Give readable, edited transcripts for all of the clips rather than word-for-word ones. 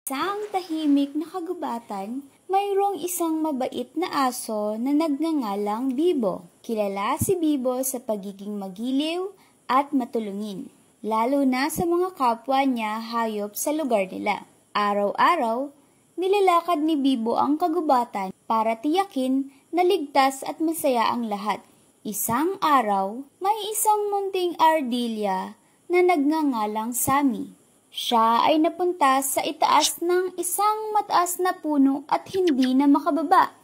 Sa tahimik na kagubatan, mayroong isang mabait na aso na nagngangalang Bibo. Kilala si Bibo sa pagiging magiliw at matulungin, lalo na sa mga kapwa niya hayop sa lugar nila. Araw-araw, nilalakad ni Bibo ang kagubatan para tiyakin na ligtas at masaya ang lahat. Isang araw, may isang munting ardilya na nagngangalang Sammy. Siya ay napunta sa itaas ng isang mataas na puno at hindi na makababa.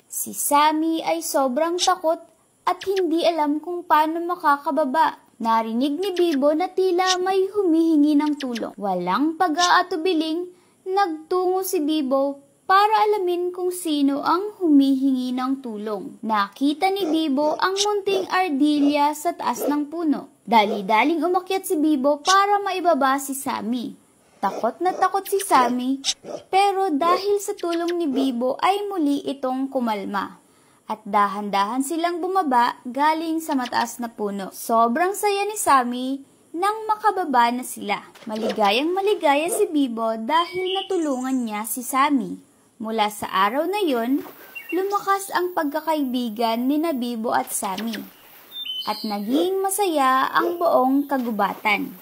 Si Sammy ay sobrang takot at hindi alam kung paano makakababa. Narinig ni Bibo na tila may humihingi ng tulong. Walang pag-aatubiling, nagtungo si Bibo para alamin kung sino ang humihingi ng tulong. Nakita ni Bibo ang munting ardilya sa taas ng puno. Dali-daling umakyat si Bibo para maibaba si Sammy. Takot na takot si Sammy, pero dahil sa tulong ni Bibo ay muli itong kumalma. At dahan-dahan silang bumaba galing sa mataas na puno. Sobrang saya ni Sammy nang makababa na sila. Maligayang maligaya si Bibo dahil natulungan niya si Sammy. Mula sa araw na yon, lumakas ang pagkakaibigan ni Bibo at Sammy. At naging masaya ang buong kagubatan.